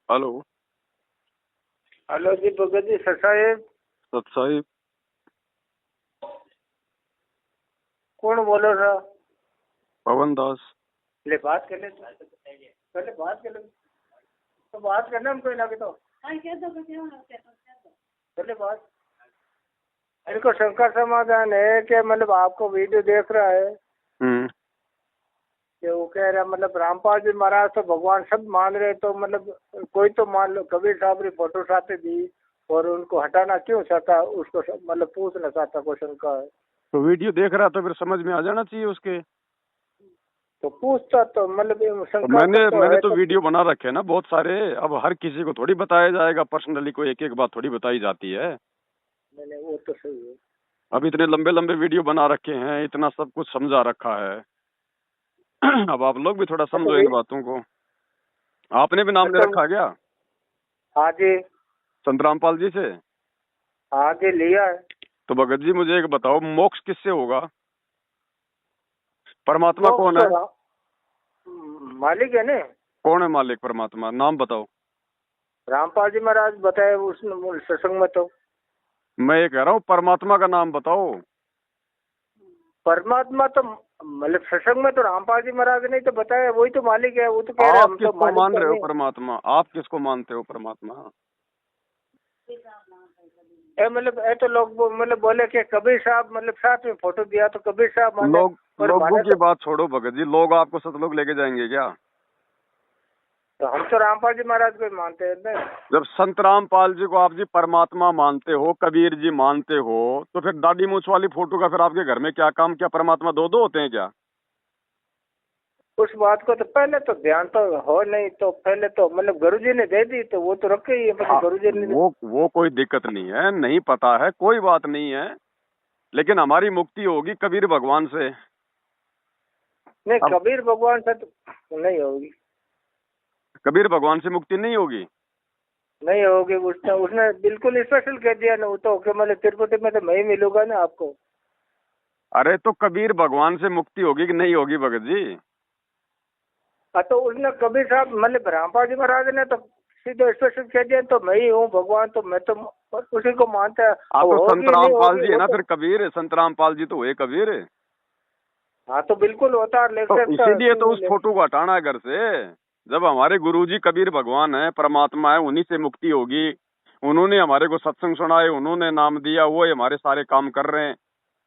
Hello. Hello जी Bhagat ji sir साहेब। सत साहिब। कौन बोलो रहा? पवन दास। ले बात कर ले, पहले बात कर ले तो बात करना हम कोई ना तो पहले बात। इनको शंका समाधान है कि मतलब आपको वीडियो देख रहा है कि वो कह रहा मतलब रामपाल जी महाराज तो भगवान सब मान रहे, तो मतलब कोई तो मान लो कबीर साहब ने फोटो साथे दी और उनको हटाना क्यों चाहता, उसको मतलब पूछना चाहता, क्वेश्चन का है। तो वीडियो देख रहा तो फिर समझ में आ जाना चाहिए उसके। तो पूछता तो मतलब ये तो शंका मैंने है तो तो वीडियो बना रखे हैं ना बहुत सारे। अब हर किसी को थोड़ी बताया जाएगा, पर्सनली कोई एक एक बात थोड़ी बताई जाती है। मैंने वो तो सही है। अब इतने लंबे लंबे वीडियो बना रखे हैं, इतना सब कुछ समझा रखा है। अब आप लोग भी थोड़ा अच्छा समझो इन बातों को। आपने भी नाम ले अच्छा। रखा क्या हाँ जी। संत रामपाल जी से? हाँ जी लिया है। तो भगत जी मुझे एक बताओ, मोक्ष किससे होगा? परमात्मा मोक्ष कौन तो है? मालिक है ने। कौन है मालिक? परमात्मा नाम बताओ। रामपाल जी महाराज बताए उस सत्संग में। तो मैं ये कह रहा हूँ परमात्मा का नाम बताओ। परमात्मा तो मतलब सत्संग में तो रामपाल जी महाराज ने तो बताया, वही तो मालिक है। वो तो कह रहे आप हम तो किसको मालिक मान तो रहे हो नहीं। परमात्मा? आप किसको मानते हो परमात्मा? मतलब तो लोग मतलब बोले कि कबीर साहब मतलब साथ में फोटो दिया तो कबीर साहब माने। पर लोगों माने की तो बात छोड़ो भगत जी, लोग आपको सतलोक लेके जाएंगे क्या? हम तो रामपाल जी महाराज को ही मानते हैं ना। जब संत रामपाल जी को आप जी परमात्मा मानते हो, कबीर जी मानते हो, तो फिर दाढ़ी मूछ वाली फोटो का फिर आपके घर में क्या काम? क्या परमात्मा दो दो होते हैं क्या? उस बात को तो पहले तो ध्यान तो हो नहीं, तो पहले तो मतलब गुरुजी ने दे दी तो वो तो रखे ही है, मतलब गुरुजी ने। वो कोई दिक्कत नहीं है, नहीं पता है कोई बात नहीं है, लेकिन हमारी मुक्ति होगी कबीर भगवान से। नहीं अब कबीर भगवान से तो नहीं होगी। कबीर भगवान से मुक्ति नहीं होगी। नहीं होगी। उसने उसने बिल्कुल स्पेशल कह दिया ना, वो तो कि मतलब तिरुपति में तो मैं ही मिलूंगा ना आपको। अरे तो कबीर भगवान से मुक्ति होगी कि नहीं होगी भगत जी? तो उसने कबीर साहब मतलब रामपाल जी महाराज ने तो सीधे स्पेशल कह दिया तो मैं ही हूँ भगवान, तो मैं तो उसी को मानता है। हाँ अब तो संत होगी नहीं रामपाल होगी जी है वो ना तो। फिर कबीर, संत रामपाल जी तो हुए कबीर। हाँ तो बिल्कुल होता है, लेख तो सकता है, इसीलिए क्यों तो नहीं उस ले। फोटो को हटाना है घर से। जब हमारे गुरुजी कबीर भगवान है, परमात्मा है, उन्हीं से मुक्ति होगी। उन्होंने हमारे को सत्संग सुनाए, उन्होंने नाम दिया, वो ही हमारे सारे काम कर रहे हैं।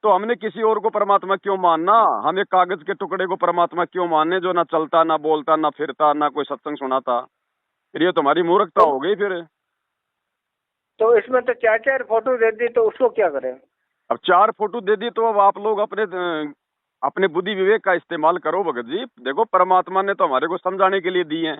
तो हमने किसी और को परमात्मा क्यों मानना? हम एक कागज के टुकड़े को परमात्मा क्यों मानने, जो ना चलता, ना बोलता, ना फिरता, ना कोई सत्संग सुनाता? फिर ये तुम्हारी मूर्खता तो, हो गई फिर। तो इसमें तो चार चार फोटो दे दी, तो उसको क्या करें? अब 4 फोटो दे दी तो अब आप लोग अपने बुद्धि विवेक का इस्तेमाल करो भगत जी। देखो परमात्मा ने तो हमारे को समझाने के लिए दी है।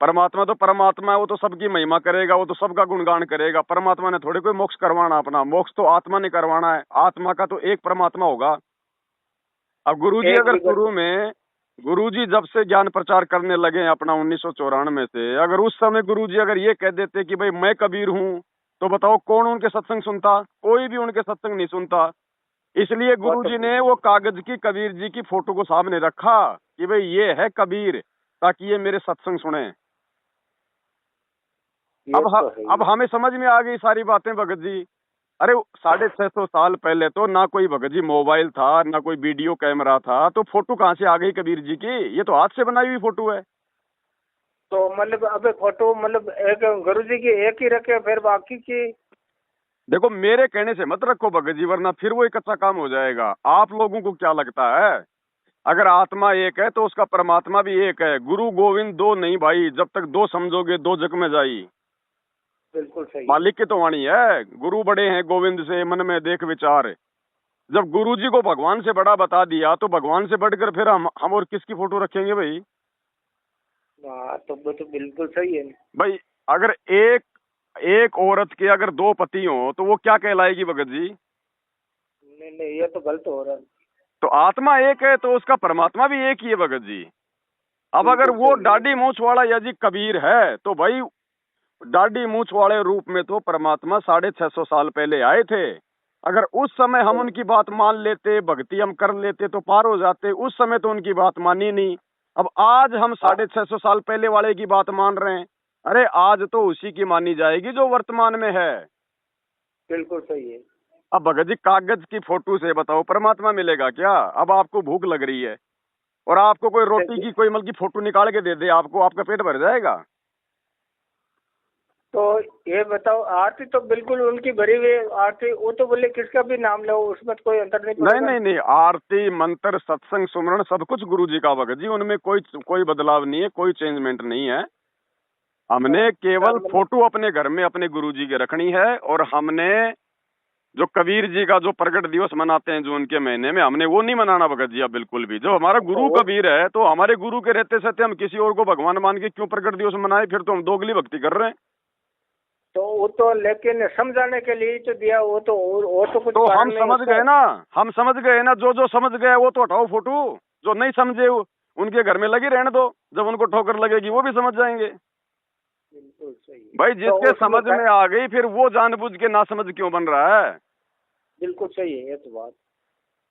परमात्मा तो परमात्मा है, वो तो सबकी महिमा करेगा, वो तो सबका गुणगान करेगा। परमात्मा ने थोड़े कोई मोक्ष करवाना, अपना मोक्ष तो आत्मा ने करवाना है। आत्मा का तो एक परमात्मा होगा। अब गुरुजी एक अगर विगत। शुरू में, गुरुजी जब से ज्ञान प्रचार करने लगे हैं अपना 1994 से, अगर उस समय गुरुजी अगर ये कह देते कि भाई मैं कबीर हूँ, तो बताओ कौन उनके सत्संग सुनता? कोई भी उनके सत्संग नहीं सुनता। इसलिए वो तो गुरुजी ने वो कागज की कबीर जी की फोटो को सामने रखा कि भाई ये है कबीर, ताकि ये मेरे सत्संग सुने। ये तो है अब ही। हमें समझ में आ गई सारी बातें भगत जी। अरे 650 साल पहले तो ना कोई भगत जी मोबाइल था, ना कोई वीडियो कैमरा था, तो फोटो कहाँ से आ गई कबीर जी की? ये तो हाथ से बनाई हुई फोटो है। तो मतलब अबे फोटो मतलब एक गुरुजी की एक ही रखे, फिर बाकी की। देखो मेरे कहने से मत रखो भगत जी, वरना फिर वो एक अच्छा काम हो जाएगा। आप लोगों को क्या लगता है, अगर आत्मा एक है तो उसका परमात्मा भी एक है। गुरु गोविंद दो नहीं भाई, जब तक दो समझोगे दो जग में जाई। बिल्कुल सही है। मालिक की तो वाणी है, गुरु बड़े हैं गोविंद से मन में देख विचार। जब गुरु जी को भगवान से बड़ा बता दिया, तो भगवान से बढ़कर फिर हम और किसकी फोटो रखेंगे भाई? हाँ तो वो तो बिल्कुल सही है। भाई अगर एक एक औरत के अगर 2 पति हो तो वो क्या कहलाएगी भगत जी? नहीं नहीं ये तो गलत हो रहा है। तो आत्मा एक है तो उसका परमात्मा भी एक ही है भगत जी। अब अगर बिल्कुल वो सही है। दाढ़ी मूछ वाला यदि कबीर है, तो भाई दाढ़ी मूछ वाले रूप में तो परमात्मा 650 साल पहले आए थे। अगर उस समय हम तो उनकी बात मान लेते, भक्ति हम कर लेते, तो पार हो जाते। उस समय तो उनकी बात मानी नहीं। अब आज हम हाँ 650 साल पहले वाले की बात मान रहे हैं। अरे आज तो उसी की मानी जाएगी जो वर्तमान में है। बिल्कुल सही है। अब भगत जी कागज की फोटो से बताओ परमात्मा मिलेगा क्या? अब आपको भूख लग रही है और आपको कोई रोटी की कोई मतलब की फोटो निकाल के दे दे, आपको आपका पेट भर जाएगा? तो ये बताओ, आरती तो बिल्कुल उनकी भरी हुई आरती, वो तो बोले किसका भी नाम लो उसमें तो कोई अंतर नहीं नहीं पड़ेगा। नहीं नहीं, आरती मंत्र सत्संग सुमरण सब कुछ गुरु जी का भगत जी, उनमें कोई कोई बदलाव नहीं है, कोई चेंजमेंट नहीं है। हमने केवल मतलब फोटो अपने घर में अपने गुरु जी की रखनी है, और हमने जो कबीर जी का जो प्रगट दिवस मनाते हैं जो उनके महीने में, हमने वो नहीं मनाना भगत जी अब बिल्कुल भी। जो हमारा गुरु कबीर है, तो हमारे गुरु के रहते सहते हम किसी और को भगवान मान के क्यों प्रगट दिवस मनाए? फिर तो हम दोगली भक्ति कर रहे हैं। तो वो तो लेकिन समझाने के लिए तो दिया, वो तो वो तो कुछ तो कारण हम नहीं समझ उसका। गए ना, हम समझ गए ना, जो समझ गए वो तो हटाओ फोटो, जो नहीं समझे उनके घर में लगी रहने दो, जब उनको ठोकर लगेगी वो भी समझ जाएंगे। बिल्कुल सही है। भाई तो जिसके उसमें समझ में आ गई फिर वो जानबूझ के ना समझ क्यों बन रहा है? बिल्कुल सही है ये तो बात।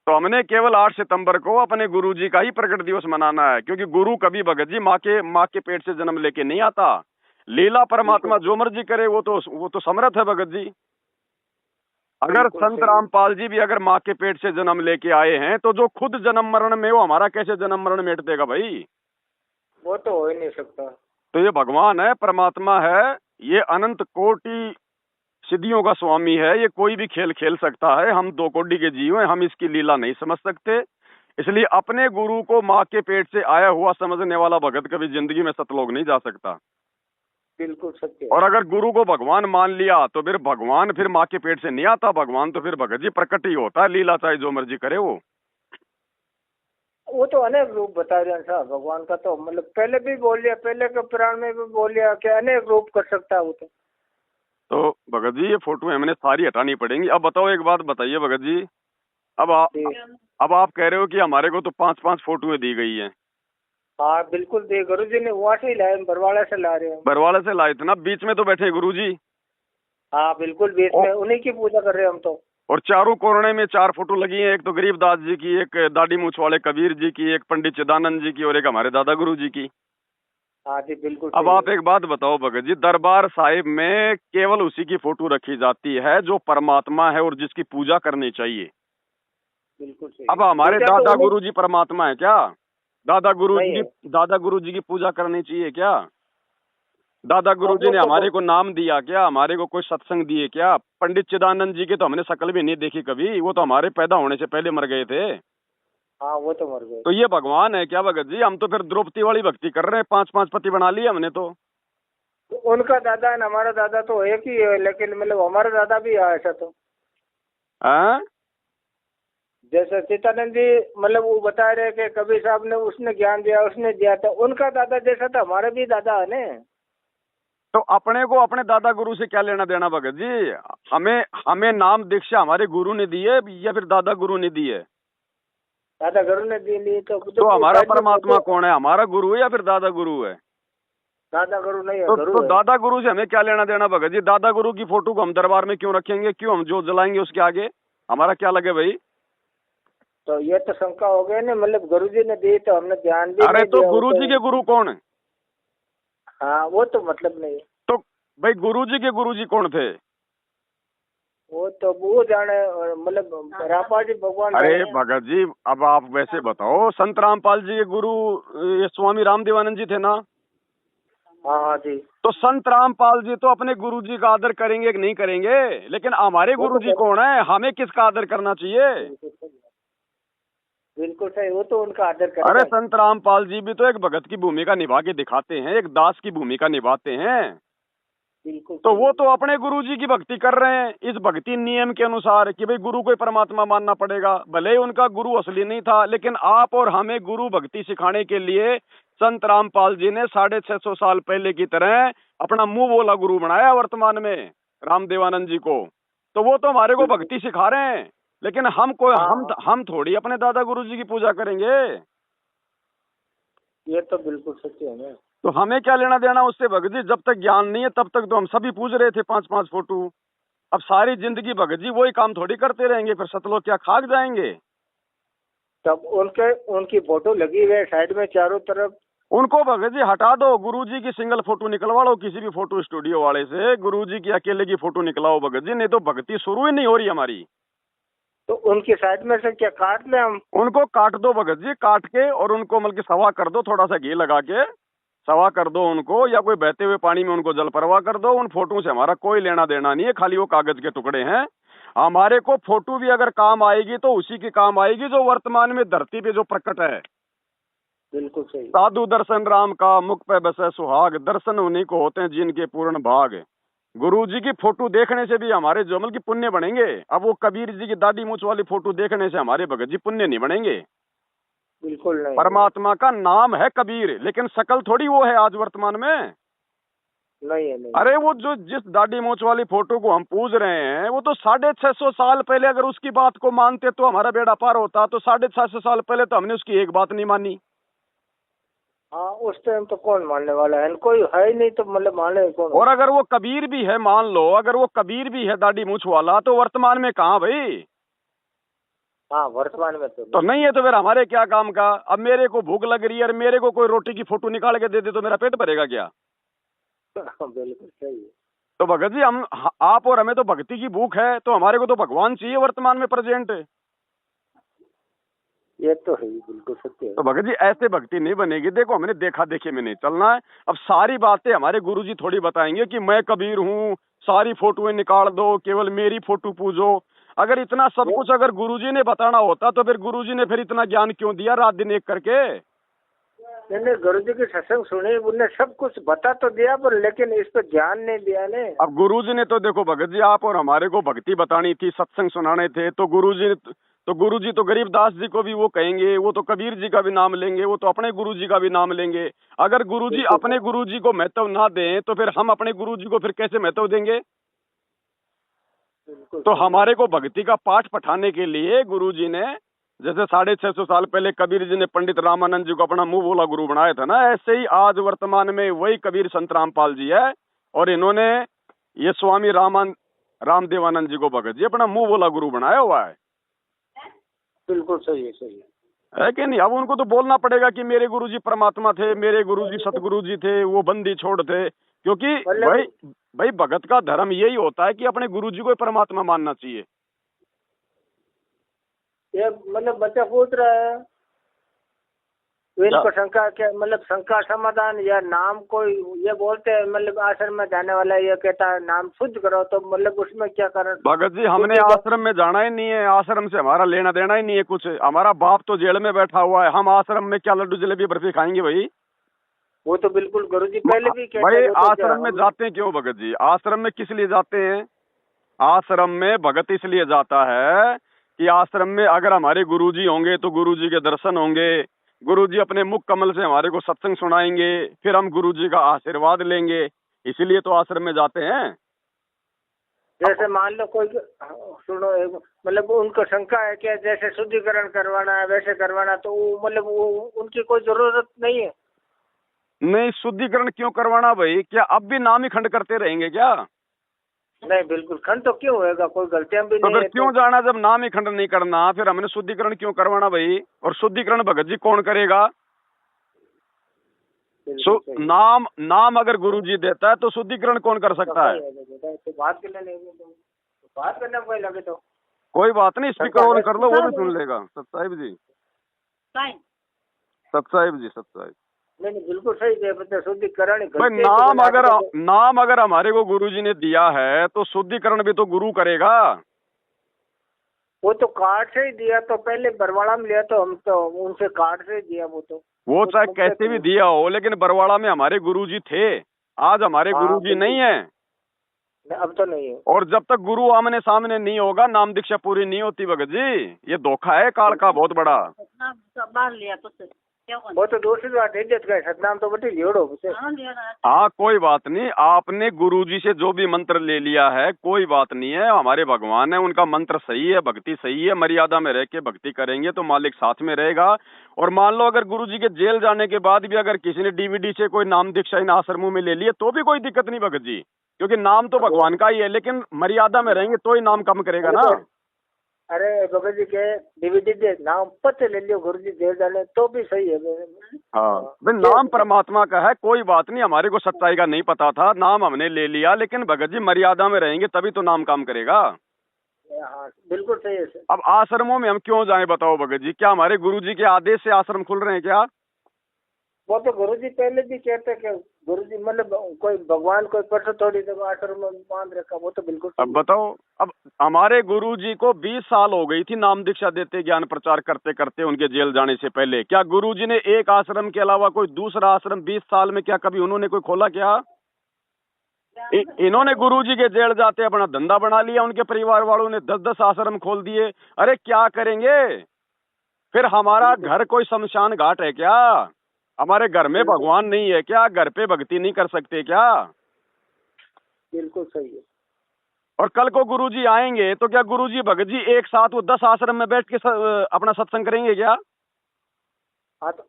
तो हमने केवल 8 सितंबर को अपने गुरु जी का ही प्रकट दिवस मनाना है, क्योंकि गुरु कभी भगत जी माँ के पेट से जन्म लेके नहीं आता। लीला परमात्मा जो मर्जी करे, वो तो समर्थ है भगत जी। अगर बिल्कुल संत सही है। रामपाल जी भी अगर माँ के पेट से जन्म लेके आए हैं, तो जो खुद जन्म मरण में, वो हमारा कैसे जन्म मरण मिट देगा भाई? वो तो हो ही नहीं सकता। तो ये भगवान है, परमात्मा है, ये अनंत कोटि सिद्धियों का स्वामी है, ये कोई भी खेल खेल सकता है। हम दो कोटि के जीव हैं, हम इसकी लीला नहीं समझ सकते। इसलिए अपने गुरु को माँ के पेट से आया हुआ समझने वाला भगत कभी जिंदगी में सतलोक नहीं जा सकता। बिल्कुल सत्य है। और अगर गुरु को भगवान मान लिया तो फिर भगवान फिर माँ के पेट से नहीं आता, भगवान तो फिर भगत जी प्रकट ही होता है, लीला चाहे जो मर्जी करे वो तो अनेक रूप बता रहे हैं साहब भगवान का, तो मतलब पहले भी बोल लिया, पहले के पुराण में भी बोल लिया कि अनेक रूप कर सकता है वो तो भगत जी ये फोटो हमने सारी हटानी पड़ेंगी। अब बताओ एक बात बताइए भगत जी, अब अब आप कह रहे हो कि हमारे को तो 5-5 फोटोएं दी गई हैं। हाँ बिल्कुल दे, गुरु जी ने वहाँ से ही लाए, बरवाड़ा से ला रहे हैं। बरवाला से लाए थे ना, बीच में तो बैठे गुरु जी। हाँ बिल्कुल बीच में उन्हीं की पूजा कर रहे हैं हम तो। और चारों कोने में 4 फोटो लगी हैं, एक तो गरीबदास जी की, एक दाढ़ी मूछ वाले कबीर जी की, एक पंडित चिदानंद जी की, और एक हमारे दादा गुरु जी की। हाँ जी बिल्कुल अब सही आप है। एक बात बताओ भगत जी, दरबार साहिब में केवल उसी की फोटो रखी जाती है जो परमात्मा है और जिसकी पूजा करनी चाहिए। बिल्कुल सही अब है। हमारे पूजा तो दादा उन्हीं गुरु जी परमात्मा है क्या? नहीं है। दादा गुरु जी की पूजा करनी चाहिए क्या? दादा गुरु अब जी वो ने तो हमारे को नाम दिया क्या? हमारे को कोई सत्संग दिए क्या? पंडित चिदानंद जी के तो हमने शक्ल भी नहीं देखी कभी, वो तो हमारे पैदा होने से पहले मर गए थे। हाँ वो तो मर गए। तो ये भगवान है क्या भगत जी? हम तो फिर द्रौपदी वाली भक्ति कर रहे हैं, 5-5 पति बना लिए हमने तो। तो उनका दादा है हमारा दादा तो एक ही है, लेकिन मतलब हमारा दादा भी है ऐसा तो। हैं? जैसे चित्तानंद जी मतलब वो बता रहे कि कबीर साहब ने उसने ज्ञान दिया, उसने दिया था, उनका दादा जैसा था हमारा भी दादा है ना। तो अपने को अपने दादा गुरु से क्या लेना देना भगत जी? हमें हमें नाम दीक्षा हमारे गुरु ने दी है या फिर दादा गुरु ने दी है? दादा गुरु ने दी ली तो हमारा परमात्मा कौन है, हमारा गुरु है या फिर दादा गुरु है? दादा गुरु नहीं है, तो गुरु है। दादा गुरु से हमें क्या लेना देना भगत जी? दादा गुरु की फोटो को हम दरबार में क्यों रखेंगे? क्यों हम जो जलाएंगे उसके आगे? हमारा क्या लगे भाई? तो ये तो शंका हो गई ना, मतलब गुरु जी ने दी तो हमने ध्यान भी अरे नहीं तो दिया गुरु जी के गुरु कौन है? हाँ वो तो मतलब नहीं। तो भाई गुरु जी के गुरु जी कौन थे? वो तो वो जाने, मतलब रामपाल जी भगवान अरे जाने। भगत जी अब आप वैसे बताओ, संत रामपाल जी के गुरु ये स्वामी रामदेवानंद जी थे ना? हाँ हाँ जी। तो संत रामपाल जी तो अपने गुरु जी का आदर करेंगे कि नहीं करेंगे, लेकिन हमारे वो गुरु तो जी कौन है? हमें किसका आदर करना चाहिए? बिल्कुल सही, वो तो उनका आदर अरे करेगा। संत रामपाल जी भी तो एक भगत की भूमिका निभा के दिखाते हैं, एक दास की भूमिका निभाते हैं। बिल्कुल तो सही। वो तो अपने गुरु जी की भक्ति कर रहे हैं इस भक्ति नियम के अनुसार कि भाई गुरु को ही परमात्मा मानना पड़ेगा। भले ही उनका गुरु असली नहीं था, लेकिन आप और हमें गुरु भक्ति सिखाने के लिए संत रामपाल जी ने 650 साल पहले की तरह अपना मुंह बोला गुरु बनाया वर्तमान में रामदेवानंद जी को। तो वो तो हमारे को भक्ति सिखा रहे हैं, लेकिन हम थोड़ी अपने दादा गुरु जी की पूजा करेंगे। ये तो बिल्कुल सत्य है ना। तो हमें क्या लेना देना उससे भगत जी? जब तक ज्ञान नहीं है तब तक तो हम सभी पूज रहे थे 5-5 फोटो। अब सारी जिंदगी भगत जी वही काम थोड़ी करते रहेंगे, फिर सतलोक क्या खाक जाएंगे? तब उनके उनकी फोटो लगी हुई है साइड में चारों तरफ। उनको भगत जी हटा दो, गुरुजी की सिंगल फोटो निकलवा लो किसी भी फोटो स्टूडियो वाले से, गुरुजी की अकेले की फोटो निकलाओ भगत जी, नहीं तो भक्ति शुरू ही नहीं हो रही हमारी। तो उनकी साइड में से क्या काट ले हम? उनको काट दो भगत जी, काट के और उनको मतलब सवा कर दो, थोड़ा सा घी लगा के सवा कर दो उनको, या कोई बहते हुए पानी में उनको जल परवाह कर दो। उन फोटो से हमारा कोई लेना देना नहीं है, खाली वो कागज के टुकड़े हैं। हमारे को फोटो भी अगर काम आएगी तो उसी की काम आएगी जो वर्तमान में धरती पे जो प्रकट है। बिल्कुल सही। साधु दर्शन राम का, मुख पे बसे सुहाग, दर्शन उन्हीं को होते हैं जिनके पूर्ण भाग। गुरु जी की फोटो देखने से भी हमारे जो की पुण्य बनेंगे। अब वो कबीर जी की दाढ़ी मूछ वाली फोटो देखने से हमारे भगत जी पुण्य नहीं बनेंगे। बिल्कुल नहीं। परमात्मा का नाम है कबीर, लेकिन शकल थोड़ी वो है आज वर्तमान में। नहीं है, नहीं। अरे वो जो जिस दाढ़ी मूछ वाली फोटो को हम पूज रहे हैं, वो तो 650 साल पहले अगर उसकी बात को मानते तो हमारा बेड़ा पार होता। तो 650 साल पहले तो हमने उसकी एक बात नहीं मानी। हाँ, उस टाइम तो कौन मानने वाला है, कोई है ही नहीं, तो मतलब माने कौन? और अगर वो कबीर भी है, मान लो अगर वो कबीर भी है दाढ़ी मूछ वाला, तो वर्तमान में कहाँ भाई? हाँ, वर्तमान में तो नहीं है। तो फिर हमारे क्या काम का? अब मेरे को भूख लग रही है और मेरे को कोई रोटी की फोटो निकाल के दे दे तो मेरा पेट भरेगा क्या? बिल्कुल सही है। तो भगत जी हम आप और हमें तो भक्ति की भूख है, तो हमारे को तो भगवान चाहिए वर्तमान में प्रेजेंट। ये तो है, बिल्कुल सत्य है। तो भगत जी ऐसे भक्ति नहीं बनेगी। देखो हमने देखा देखी में नहीं चलना है। अब सारी बातें हमारे गुरुजी थोड़ी बताएंगे कि मैं कबीर हूँ, सारी फोटोएं निकाल दो, केवल मेरी फोटो पूजो। अगर इतना सब कुछ अगर गुरुजी ने बताना होता तो फिर गुरुजी ने फिर इतना ज्ञान क्यों दिया रात दिन एक करके? मैंने गुरुजी की सत्संग सुनी, उन्हें सब कुछ बता तो दिया, पर लेकिन इस पर ध्यान नहीं दिया ने। अब गुरुजी ने तो देखो भगत जी, आप और हमारे को भक्ति बतानी थी, सत्संग सुनाने थे, तो गुरुजी तो गरीबदास जी को भी वो कहेंगे, वो तो कबीर जी का भी नाम लेंगे, वो तो अपने गुरुजी का भी नाम लेंगे। अगर गुरुजी अपने गुरुजी को महत्व ना दें तो फिर हम अपने गुरुजी को फिर कैसे महत्व देंगे? तो हमारे को भक्ति का पाठ पढ़ाने के लिए गुरुजी ने, जैसे 650 साल पहले कबीर जी ने पंडित रामानंद जी को अपना मुंह बोला गुरु बनाया था ना, ऐसे ही आज वर्तमान में वही कबीर संत रामपाल जी है, और इन्होंने ये स्वामी रामदेवानंद जी को भगत जी अपना मुंह बोला गुरु बनाया हुआ है। बिल्कुल सही है, सही है कि नहीं? अब उनको तो बोलना पड़ेगा कि मेरे गुरुजी परमात्मा थे, मेरे गुरुजी सतगुरु जी थे, वो बंदी छोड़ थे। क्योंकि भाई भगत का धर्म यही होता है कि अपने गुरुजी को परमात्मा मानना चाहिए। ये मतलब बच्चा पूछ रहा है, इनको शंका क्या, मतलब शंका समाधान या नाम कोई ये बोलते हैं, मतलब आश्रम में जाने वाला ये कहता है नाम शुद्ध करो, तो मतलब उसमें क्या कारण? भगत जी हमने आश्रम में जाना ही नहीं है, आश्रम से हमारा लेना देना ही नहीं है कुछ। हमारा बाप तो जेल में बैठा हुआ है, हम आश्रम में क्या लड्डू जलेबी बर्फी खाएंगे भाई? वो तो बिल्कुल गुरुजी पहले भी कहते भाई हैं। आश्रम में जाते हैं क्यों भगत जी? आश्रम में किस लिए जाते हैं? आश्रम में भगत इसलिए जाता है कि आश्रम में अगर हमारे गुरुजी होंगे तो गुरुजी के दर्शन होंगे, गुरुजी अपने मुख कमल से हमारे को सत्संग सुनाएंगे, फिर हम गुरुजी का आशीर्वाद लेंगे, इसीलिए तो आश्रम में जाते हैं। जैसे मान लो कोई, सुनो, मतलब उनको शंका है कि जैसे शुद्धिकरण करवाना है वैसे करवाना, तो मतलब वो उनकी कोई जरूरत नहीं है। नहीं, शुद्धिकरण क्यों करवाना भाई? क्या अब भी नाम ही खंड करते रहेंगे क्या? नहीं, बिल्कुल खंड तो क्यों होएगा, कोई गलतियां भी तो नहीं फिर है क्यों जाना? जब नाम ही खंड नहीं करना फिर हमने शुद्धिकरण क्यों करवाना भाई? और शुद्धिकरण भगत जी कौन करेगा? नाम अगर गुरुजी देता है तो शुद्धिकरण कौन कर सकता है? तो बात करने में कोई लगे तो कोई बात नहीं, स्पीकर ऑन कर लो, वो भी सुन लेगा। सतसाहिब जी, सतसाहिब जी, सतसाहिब। नहीं, बिल्कुल सही है, शुद्धिकरण भाई नाम अगर हमारे को गुरुजी ने दिया है तो शुद्धिकरण भी तो गुरु करेगा। वो तो कार्ड से ही दिया, तो पहले बरवाड़ा में लिया तो हम तो उनसे कार्ड से ही दिया। वो चाहे कैसे भी दिया हो, लेकिन बरवाड़ा में हमारे गुरुजी थे, आज हमारे गुरुजी नहीं है। अब तो नहीं है। और जब तक गुरु आमने सामने नहीं होगा नाम दीक्षा पूरी नहीं होती भगत जी। ये धोखा है काल का बहुत बड़ा। वो तो दूसरी बात है, सतनाम तो बटी जोड़ो। हाँ कोई बात नहीं, आपने गुरुजी से जो भी मंत्र ले लिया है कोई बात नहीं है, हमारे भगवान है, उनका मंत्र सही है, भक्ति सही है, मर्यादा में रह के भक्ति करेंगे तो मालिक साथ में रहेगा। और मान लो अगर गुरुजी के जेल जाने के बाद भी अगर किसी ने डीवीडी से कोई नाम दीक्षा इन आश्रमों में ले लिए तो भी कोई दिक्कत नहीं भगत जी, क्योंकि नाम तो भगवान का ही है, लेकिन मर्यादा में रहेंगे तो ही नाम कम करेगा ना। अरे भगत जी के डीवीडी दे नाम पत्र ले लियो गुरु जी दे डाले तो भी सही है। हाँ भाई, नाम परमात्मा का है, कोई बात नहीं, हमारे को सच्चाई का नहीं पता था, नाम हमने ले लिया, लेकिन भगत जी मर्यादा में रहेंगे तभी तो नाम काम करेगा। हाँ बिल्कुल सही है सर। अब आश्रमों में हम क्यों जाएं बताओ भगत जी, क्या हमारे गुरु जी के आदेश से आश्रम खुल रहे हैं क्या? वो तो गुरु जी पहले भी कहते कि गुरु जी मतलब कोई भगवान कोई परसों थोड़ी देर आश्रम में बांध रखा, वो तो बिल्कुल अब बताओ, अब हमारे गुरु जी को 20 साल हो गई थी नाम दीक्षा देते, ज्ञान प्रचार करते करते उनके जेल जाने से पहले। क्या गुरु जी ने एक आश्रम के अलावा कोई दूसरा आश्रम 20 साल में क्या कभी उन्होंने कोई खोला क्या? इन्होंने गुरु जी के जेल जाते अपना धंधा बना लिया, उनके परिवार वालों ने 10-10 आश्रम खोल दिए। अरे क्या करेंगे फिर? हमारा घर कोई शमशान घाट है क्या? हमारे घर में भगवान नहीं है क्या? घर पे भक्ति नहीं कर सकते क्या? बिल्कुल सही है। और कल को गुरुजी आएंगे तो क्या गुरुजी भगत जी एक साथ वो 10 आश्रम में बैठ के अपना सत्संग करेंगे क्या? हाँ तो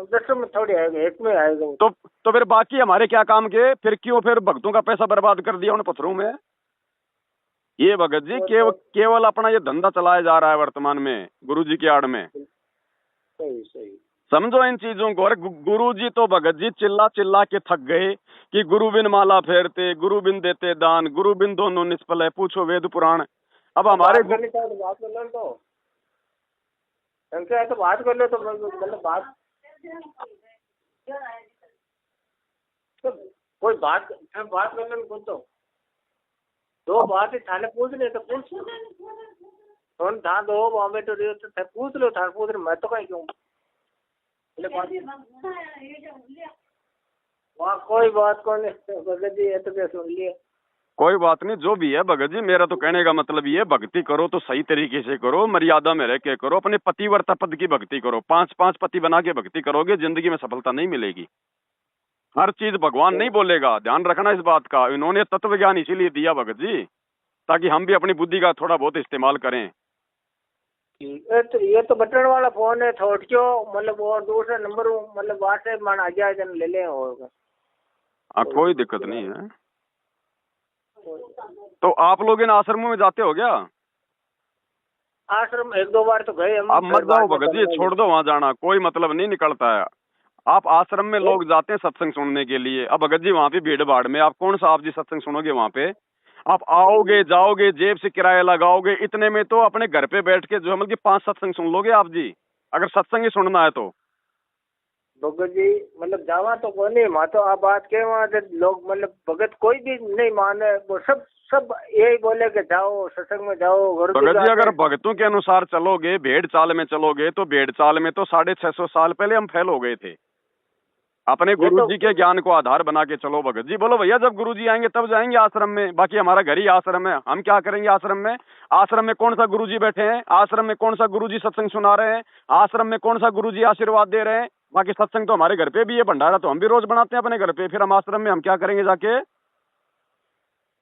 10 में थोड़ी आएगा, एक में आएगा वो। तो फिर बाकी हमारे क्या काम के? फिर क्यों फिर भक्तों का पैसा बर्बाद कर दिया उन पत्थरों में? ये भगत जी केवल अपना ये धंधा चलाया जा रहा है वर्तमान में गुरुजी की आड़ में। सही सही समझो इन चीजों को। और गुरुजी तो भगत जी चिल्ला चिल्ला के थक गए कि गुरु बिन माला फेरते, गुरु बिन देते दान, गुरु बिन दोनों निष्फल है, पूछो वेद पुराण। अब हमारे बात कर लो तो बात कर लो तो मतलब बात तो कोई बात कर लो तो दो बात थाने पूछ ले तो पूछ कौन था दो बॉम्बे तो रियो तो पूछ लो थाने पूछ रहे मैं तो कहीं क्यों वहाँ कोई बात कौन भगत जी है तो क्या सुन लिए। कोई बात नहीं, जो भी है भगत जी, मेरा तो कहने का मतलब ये, भक्ति करो तो सही तरीके से करो, मर्यादा में रह के करो, अपने पतिव्रता पद की भक्ति करो। 5-5 पति बना के भक्ति करोगे जिंदगी में सफलता नहीं मिलेगी। हर चीज भगवान नहीं बोलेगा, ध्यान रखना इस बात का। इन्होंने तत्व ज्ञान इसीलिए दिया भगत जी, ताकि हम भी अपनी बुद्धि का थोड़ा बहुत इस्तेमाल करें। ये तो बटन वाला फोन है, थोड़ क्यों मतलब वो दूसरा नंबर मतलब व्हाट्सएप मान आ जाए जन ले ले होगा। हाँ कोई दिक्कत नहीं है। तो आप लोग इन आश्रमों में जाते हो क्या? आश्रम 1-2 बार तो गए हम। अब मत जाओ भगत जी, छोड़ दो वहाँ जाना, कोई मतलब नहीं निकलता है। आप आश्रम में लोग जाते हैं सत्संग सुनने के लिए। अब भगत जी वहाँ पे भीड़ भाड़ में आप कौन सा आप जी सत्संग सुनोगे? वहाँ पे आप आओगे जाओगे जेब से किराया लगाओगे, इतने में तो अपने घर पे बैठ के जो है मतलब कि 5 सत्संग सुन लोगे आप जी, अगर सत्संग ही सुनना है तो। भगत जी मतलब जावा तो कोई नहीं, वहाँ तो आप बात के वहाँ लोग मतलब भगत कोई भी नहीं माने, वो सब यही बोले कि जाओ सत्संग में जाओ। भगत जी अगर भगतों के अनुसार चलोगे, भेड़ चाल में चलोगे, तो भेड़ चाल में तो 650 साल पहले हम फेल हो गए थे। अपने गुरुजी के ज्ञान को आधार बना के चलो भगत जी। बोलो भैया जब गुरुजी आएंगे तब जाएंगे आश्रम में, बाकी हमारा घर ही आश्रम है, हम क्या करेंगे आश्रम में? आश्रम में कौन सा गुरुजी बैठे हैं? आश्रम में कौन सा गुरुजी सत्संग सुना रहे हैं? आश्रम में कौन सा गुरुजी आशीर्वाद दे रहे हैं? बाकी सत्संग तो हमारे घर पे भी है, भंडारा तो हम भी रोज बनाते हैं अपने घर पे, फिर हम आश्रम में हम क्या करेंगे जाके?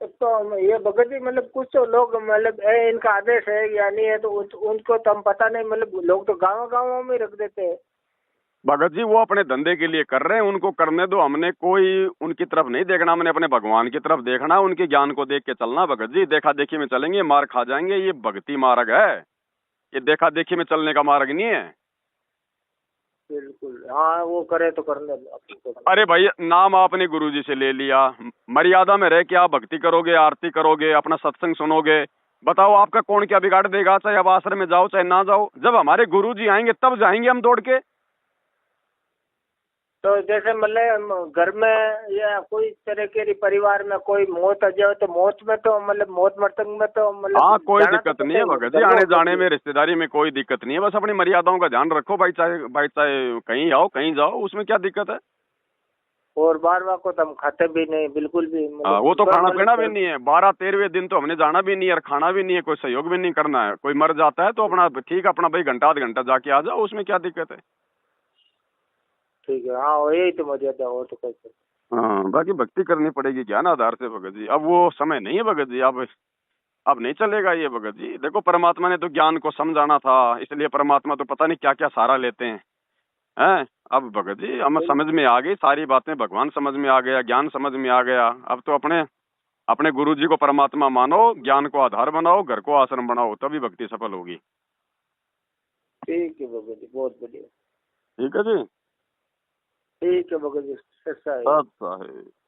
तो ये भगत जी मतलब कुछ तो लोग मतलब इनका आदेश है या नहीं है तो उनको तो हम पता नहीं, मतलब लोग तो गाँव में रख देते हैं। भगत जी वो अपने धंधे के लिए कर रहे हैं, उनको करने दो, हमने कोई उनकी तरफ नहीं देखना, हमने अपने भगवान की तरफ देखना, उनके ज्ञान को देख के चलना भगत जी। देखा देखी में चलेंगे मार खा जाएंगे, ये भक्ति मार्ग है, ये देखा देखी में चलने का मार्ग नहीं है। बिल्कुल हाँ, वो करे तो करने दो। अरे भाई नाम आपने गुरुजी से ले लिया, मर्यादा में रह के आप भक्ति करोगे, आरती करोगे, अपना सत्संग सुनोगे, बताओ आपका कौन क्या बिगाड़ देगा? चाहे आप आश्रम में जाओ चाहे ना जाओ, जब हमारे गुरुजी आएंगे तब जाएंगे हम दौड़ के। तो जैसे मतलब घर में या कोई तरह के परिवार में कोई मौत आ जाए तो मौत में तो मतलब मौत मृतक में तो मतलब हाँ कोई दिक्कत नहीं है भगत जी, आने जाने में रिश्तेदारी में कोई दिक्कत नहीं है, बस अपनी मर्यादाओं का ध्यान रखो भाई, चाहे कहीं आओ कहीं जाओ, उसमें क्या दिक्कत है? और बार को तो हम खाते भी नहीं बिल्कुल भी, वो तो खाना पीना भी नहीं है, 12-13वें दिन तो हमने जाना भी नहीं है और खाना भी नहीं है, कोई सहयोग भी नहीं करना है। कोई मर जाता है तो अपना ठीक अपना भाई घंटा आध घंटा जाके आ जाओ, उसमें क्या दिक्कत है? ठीक है हाँ यही तो मर्यादा और तो कैसे। हाँ बाकी भक्ति करनी पड़ेगी ज्ञान आधार से भगत जी, अब वो समय नहीं है भगत जी, अब नहीं चलेगा ये भगत जी। देखो परमात्मा ने तो ज्ञान को समझाना था, इसलिए परमात्मा तो पता नहीं क्या क्या सहारा लेते हैं। अब भगत जी हमें समझ में आ गई सारी बातें, भगवान समझ में आ गया, ज्ञान समझ में आ गया, अब तो अपने गुरु जी को परमात्मा मानो, ज्ञान को आधार बनाओ, घर को आश्रम बनाओ, तभी भक्ति सफल होगी। ठीक है भगत जी, बहुत बढ़िया। ठीक है जी। ठीक है भगत जी, ऐसा है। अच्छा है।